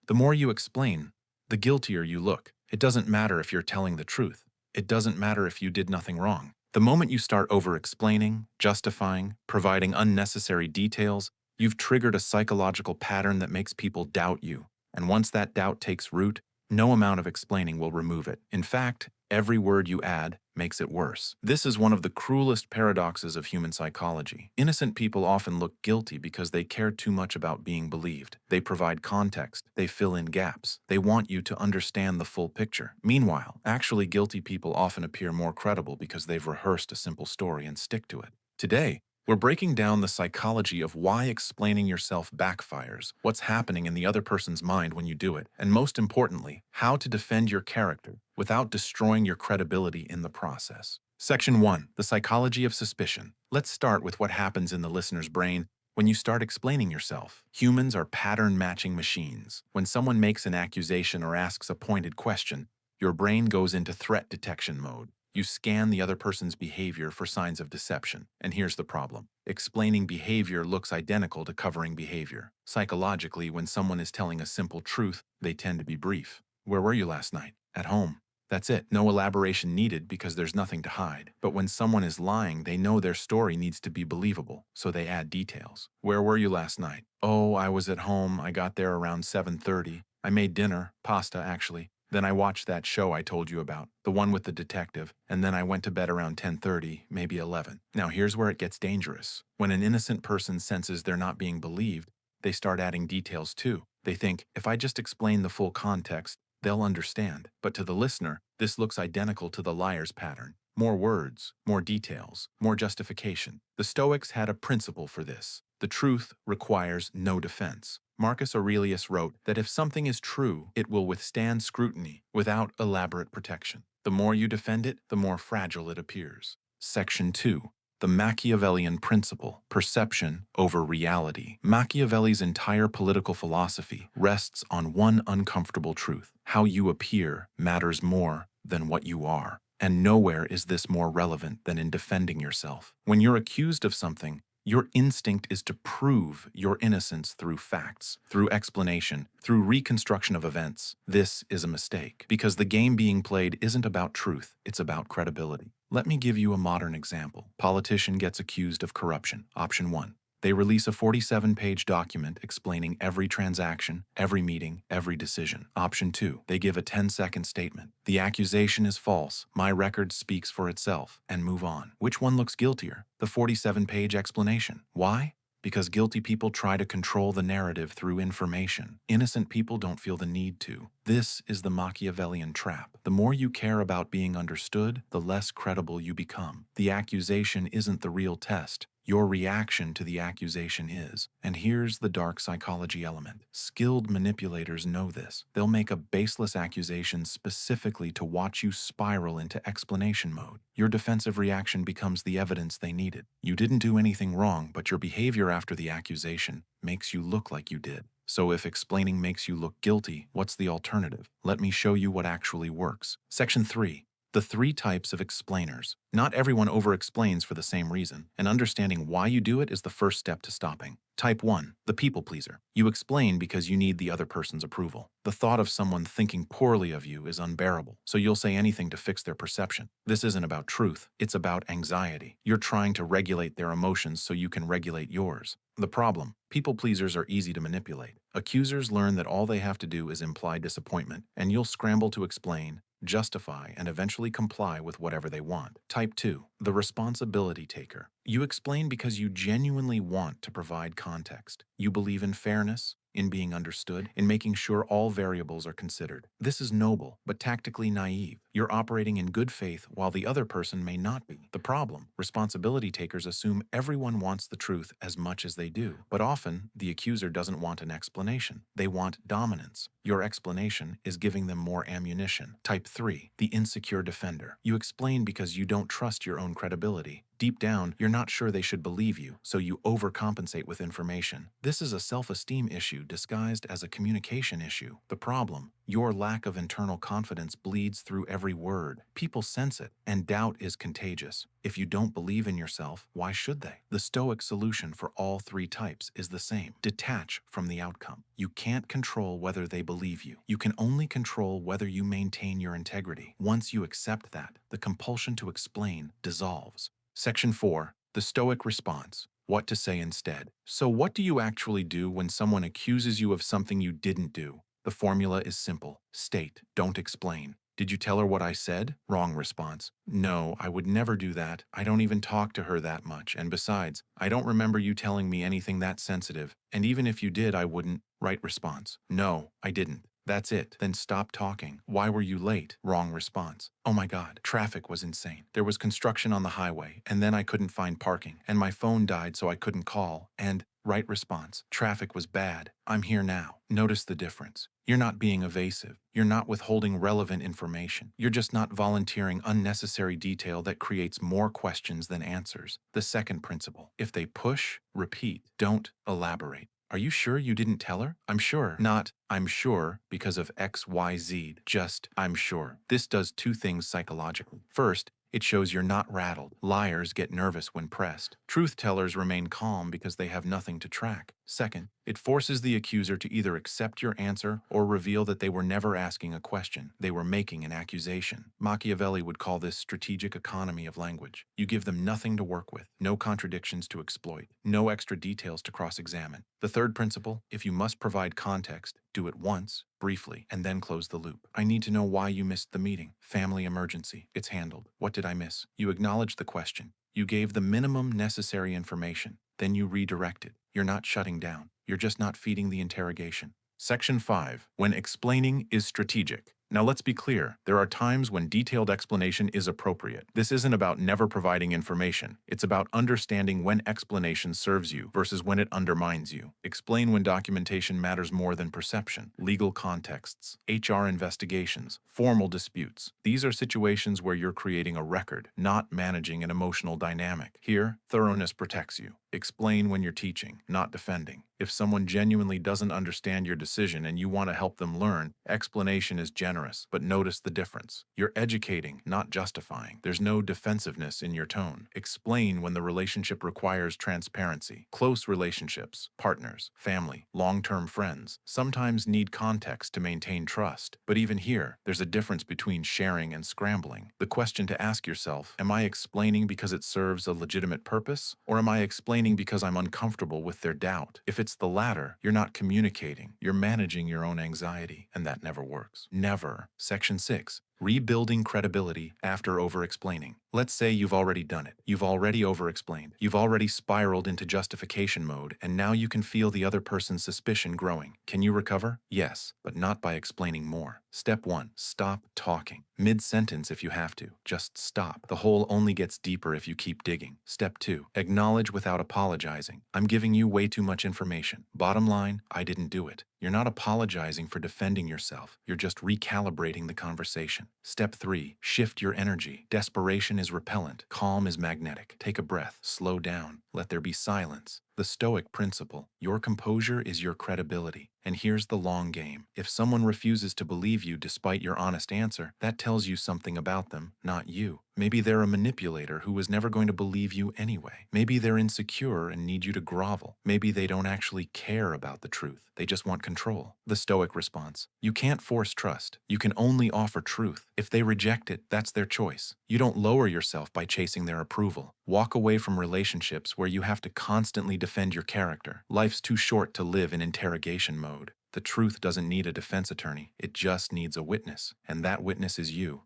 The more you explain, the guiltier you look. It doesn't matter if you're telling the truth. It doesn't matter if you did nothing wrong. The moment you start over-explaining, justifying, providing unnecessary details, you've triggered a psychological pattern that makes people doubt you. And once that doubt takes root, no amount of explaining will remove it. In fact, every word you add makes it worse. This is one of the cruelest paradoxes of human psychology. Innocent people often look guilty because they care too much about being believed. They provide context. They fill in gaps. They want you to understand the full picture. Meanwhile, actually guilty people often appear more credible because they've rehearsed a simple story and stick to it. Today, we're breaking down the psychology of why explaining yourself backfires, what's happening in the other person's mind when you do it, and most importantly, how to defend your character without destroying your credibility in the process. Section 1. The Psychology of Suspicion. Let's start with what happens in the listener's brain when you start explaining yourself. Humans are pattern-matching machines. When someone makes an accusation or asks a pointed question, your brain goes into threat detection mode. You scan the other person's behavior for signs of deception. And here's the problem. Explaining behavior looks identical to covering behavior. Psychologically, when someone is telling a simple truth, they tend to be brief. Where were you last night? At home. That's it. No elaboration needed because there's nothing to hide. But when someone is lying, they know their story needs to be believable, so they add details. Where were you last night? Oh, I was at home. I got there around 7:30. I made dinner, pasta actually. Then I watched that show I told you about, the one with the detective, and then I went to bed around 10:30, maybe 11. Now here's where it gets dangerous. When an innocent person senses they're not being believed, they start adding details too. They think, if I just explain the full context, they'll understand. But to the listener, this looks identical to the liar's pattern. More words, more details, more justification. The Stoics had a principle for this. The truth requires no defense. Marcus Aurelius wrote that if something is true, it will withstand scrutiny without elaborate protection. The more you defend it, the more fragile it appears. Section 2. The Machiavellian principle, perception over reality. Machiavelli's entire political philosophy rests on one uncomfortable truth. How you appear matters more than what you are. And nowhere is this more relevant than in defending yourself. When you're accused of something, your instinct is to prove your innocence through facts, through explanation, through reconstruction of events. This is a mistake, because the game being played isn't about truth, it's about credibility. Let me give you a modern example. Politician gets accused of corruption. Option 1. They release a 47-page document explaining every transaction, every meeting, every decision. Option 2. They give a 10-second statement. The accusation is false. My record speaks for itself. And move on. Which one looks guiltier? The 47-page explanation. Why? Because guilty people try to control the narrative through information. Innocent people don't feel the need to. This is the Machiavellian trap. The more you care about being understood, the less credible you become. The accusation isn't the real test. Your reaction to the accusation is. And here's the dark psychology element. Skilled manipulators know this. They'll make a baseless accusation specifically to watch you spiral into explanation mode. Your defensive reaction becomes the evidence they needed. You didn't do anything wrong, but your behavior after the accusation makes you look like you did. So if explaining makes you look guilty, what's the alternative? Let me show you what actually works. Section 3. The 3 types of explainers. Not everyone over-explains for the same reason, and understanding why you do it is the first step to stopping. Type 1. The people pleaser. You explain because you need the other person's approval. The thought of someone thinking poorly of you is unbearable, so you'll say anything to fix their perception. This isn't about truth, it's about anxiety. You're trying to regulate their emotions so you can regulate yours. The problem: people pleasers are easy to manipulate. Accusers learn that all they have to do is imply disappointment, and you'll scramble to explain, justify, and eventually comply with whatever they want. Type 2. The responsibility taker. You explain because you genuinely want to provide context. You believe in fairness, in being understood, in making sure all variables are considered. This is noble, but tactically naive. You're operating in good faith while the other person may not be. The problem: responsibility takers assume everyone wants the truth as much as they do. But often, the accuser doesn't want an explanation. They want dominance. Your explanation is giving them more ammunition. Type 3. The insecure defender. You explain because you don't trust your own credibility. Deep down, you're not sure they should believe you, so you overcompensate with information. This is a self-esteem issue disguised as a communication issue. The problem: Your lack of internal confidence bleeds through every word. People sense it, and doubt is contagious. If you don't believe in yourself, why should they? The Stoic solution for all three types is the same. Detach from the outcome. You can't control whether they believe you. You can only control whether you maintain your integrity. Once you accept that, the compulsion to explain dissolves. Section 4. The Stoic response. What to say instead. So what do you actually do when someone accuses you of something you didn't do? The formula is simple. State, don't explain. Did you tell her what I said? Wrong response. No, I would never do that. I don't even talk to her that much. And besides, I don't remember you telling me anything that sensitive. And even if you did, I wouldn't. Right response. No, I didn't. That's it. Then stop talking. Why were you late? Wrong response. Oh my God, traffic was insane. There was construction on the highway, and then I couldn't find parking, and my phone died so I couldn't call, and right response. Traffic was bad. I'm here now. Notice the difference. You're not being evasive. You're not withholding relevant information. You're just not volunteering unnecessary detail that creates more questions than answers. The second principle. If they push, repeat. Don't elaborate. Are you sure you didn't tell her? I'm sure. Not, I'm sure because of X, Y, Z. Just, I'm sure. This does two things psychologically. First, it shows you're not rattled. Liars get nervous when pressed. Truth tellers remain calm because they have nothing to track. Second, it forces the accuser to either accept your answer or reveal that they were never asking a question. They were making an accusation. Machiavelli would call this strategic economy of language. You give them nothing to work with, no contradictions to exploit, no extra details to cross-examine. The third principle, if you must provide context, do it once, briefly, and then close the loop. I need to know why you missed the meeting. Family emergency. It's handled. What did I miss? You acknowledge the question. You gave the minimum necessary information. Then you redirect it. You're not shutting down. You're just not feeding the interrogation. Section 5. When explaining is strategic. Now let's be clear, there are times when detailed explanation is appropriate. This isn't about never providing information. It's about understanding when explanation serves you versus when it undermines you. Explain when documentation matters more than perception. Legal contexts, HR investigations, formal disputes. These are situations where you're creating a record, not managing an emotional dynamic. Here, thoroughness protects you. Explain when you're teaching, not defending. If someone genuinely doesn't understand your decision and you want to help them learn, explanation is generous, but notice the difference. You're educating, not justifying. There's no defensiveness in your tone. Explain when the relationship requires transparency. Close relationships, partners, family, long-term friends, sometimes need context to maintain trust. But even here, there's a difference between sharing and scrambling. The question to ask yourself, am I explaining because it serves a legitimate purpose, or am I explaining because I'm uncomfortable with their doubt? If it's the latter, you're not communicating, you're managing your own anxiety, and that never works. Never. Section 6. Rebuilding credibility after over-explaining. Let's say you've already done it. You've already over-explained. You've already spiraled into justification mode, and now you can feel the other person's suspicion growing. Can you recover? Yes, but not by explaining more. Step 1. Stop talking. Mid-sentence if you have to. Just stop. The hole only gets deeper if you keep digging. Step 2. Acknowledge without apologizing. I'm giving you way too much information. Bottom line, I didn't do it. You're not apologizing for defending yourself. You're just recalibrating the conversation. Step 3. Shift your energy. Desperation is repellent. Calm is magnetic. Take a breath. Slow down. Let there be silence. The Stoic principle. Your composure is your credibility. And here's the long game. If someone refuses to believe you despite your honest answer, that tells you something about them, not you. Maybe they're a manipulator who was never going to believe you anyway. Maybe they're insecure and need you to grovel. Maybe they don't actually care about the truth. They just want control. The Stoic response. You can't force trust. You can only offer truth. If they reject it, that's their choice. You don't lower yourself by chasing their approval. Walk away from relationships where you have to constantly defend your character. Life's too short to live in interrogation mode. The truth doesn't need a defense attorney. It just needs a witness. And that witness is you.